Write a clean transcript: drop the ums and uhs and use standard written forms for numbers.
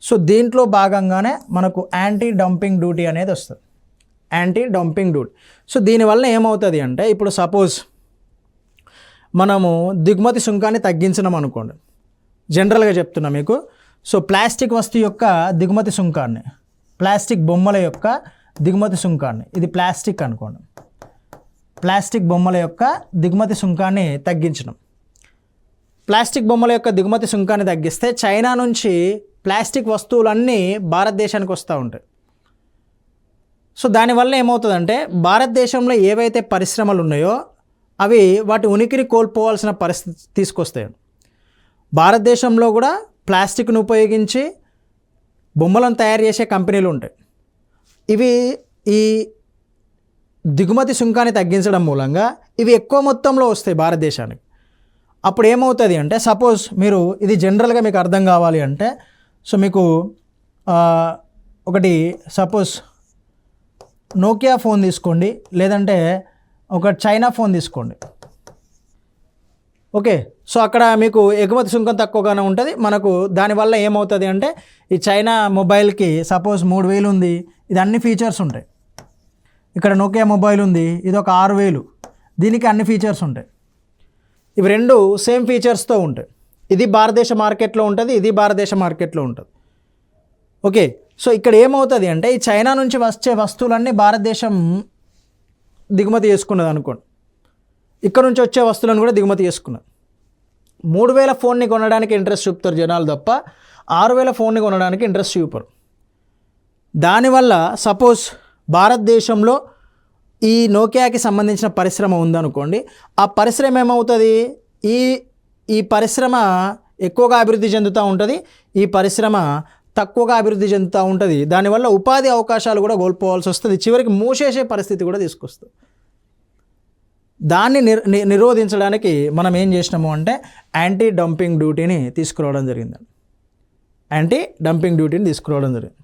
So దీంట్లో భాగంగానే మనకు యాంటీ డంపింగ్ డ్యూటీ అనేది వస్తుంది, యాంటీ డంపింగ్ డ్యూటీ. సో దీనివల్ల ఏమవుతుంది అంటే ఇప్పుడు సపోజ్ మనము దిగుమతి సుంకాన్ని తగ్గించినాం అనుకోండి, జనరల్గా చెప్తున్నా మీకు. సో ప్లాస్టిక్ వస్తువు యొక్క దిగుమతి సుంకాన్ని, ప్లాస్టిక్ బొమ్మల యొక్క దిగుమతి సుంకాన్ని, ఇది ప్లాస్టిక్ అనుకోండి, ప్లాస్టిక్ బొమ్మల యొక్క దిగుమతి సుంకాన్ని తగ్గించడం. ప్లాస్టిక్ బొమ్మల యొక్క దిగుమతి సుంకాన్ని తగ్గిస్తే చైనా నుంచి ప్లాస్టిక్ వస్తువులన్నీ భారతదేశానికి వస్తూ ఉంటాయి. సో దానివల్ల ఏమవుతుందంటే భారతదేశంలో ఏవైతే పరిశ్రమలు ఉన్నాయో అవి వాటి ఉనికిని కోల్పోవాల్సిన పరిస్థితి తీసుకొస్తాయి. భారతదేశంలో కూడా ప్లాస్టిక్ను ఉపయోగించి బొమ్మలను తయారు చేసే కంపెనీలు ఉంటాయి. ఇవి ఈ దిగుమతి సుంకాన్ని తగ్గించడం మూలంగా ఇవి ఎక్కువ మొత్తంలో వస్తాయి భారతదేశానికి. అప్పుడు ఏమవుతుంది అంటే సపోజ్ మీరు ఇది జనరల్గా మీకు అర్థం కావాలి అంటే, సో మీకు ఒకటి సపోజ్ నోకియా ఫోన్ తీసుకోండి, లేదంటే ఒక చైనా ఫోన్ తీసుకోండి. ఓకే, సో అక్కడ మీకు ఎగుమతి సుంకం తక్కువగానే ఉంటుంది. మనకు దానివల్ల ఏమవుతుంది అంటే ఈ చైనా మొబైల్కి సపోజ్ 3000 ఉంది, ఇది అన్ని ఫీచర్స్ ఉంటాయి. ఇక్కడ నోకియా మొబైల్ ఉంది, ఇది ఒక 6000, దీనికి అన్ని ఫీచర్స్ ఉంటాయి. ఇవి రెండు సేమ్ ఫీచర్స్తో ఉంటాయి. ఇది భారతదేశ మార్కెట్లో ఉంటుంది, ఇది భారతదేశ మార్కెట్లో ఉంటుంది. ఓకే, సో ఇక్కడ ఏమవుతుంది అంటే ఈ చైనా నుంచి వచ్చే వస్తువులన్నీ భారతదేశం దిగుమతి చేసుకున్నది అనుకోండి, ఇక్కడ నుంచి వచ్చే వస్తువులను కూడా దిగుమతి చేసుకున్నది. 3000 ఫోన్ని కొనడానికి ఇంట్రెస్ట్ చూపుతారు జనాలు తప్ప 6000 ఫోన్ని కొనడానికి ఇంట్రెస్ట్ చూపరు. దానివల్ల సపోజ్ భారతదేశంలో ఈ నోకియాకి సంబంధించిన పరిశ్రమ ఉందనుకోండి, ఆ పరిశ్రమ ఏమవుతుంది, ఈ పరిశ్రమ ఎక్కువగా అభివృద్ధి చెందుతూ ఉంటుంది, ఈ పరిశ్రమ తక్కువగా అభివృద్ధి చెందుతూ ఉంటుంది. దానివల్ల ఉపాధి అవకాశాలు కూడా కోల్పోవాల్సి వస్తుంది, చివరికి మూసేసే పరిస్థితి కూడా తీసుకొస్తుంది. దాన్ని నిరోధించడానికి మనం ఏం చేసినాము అంటే యాంటీ డంపింగ్ డ్యూటీని తీసుకురావడం జరిగింది. యాంటీ డంపింగ్ డ్యూటీని తీసుకురావడం జరిగింది.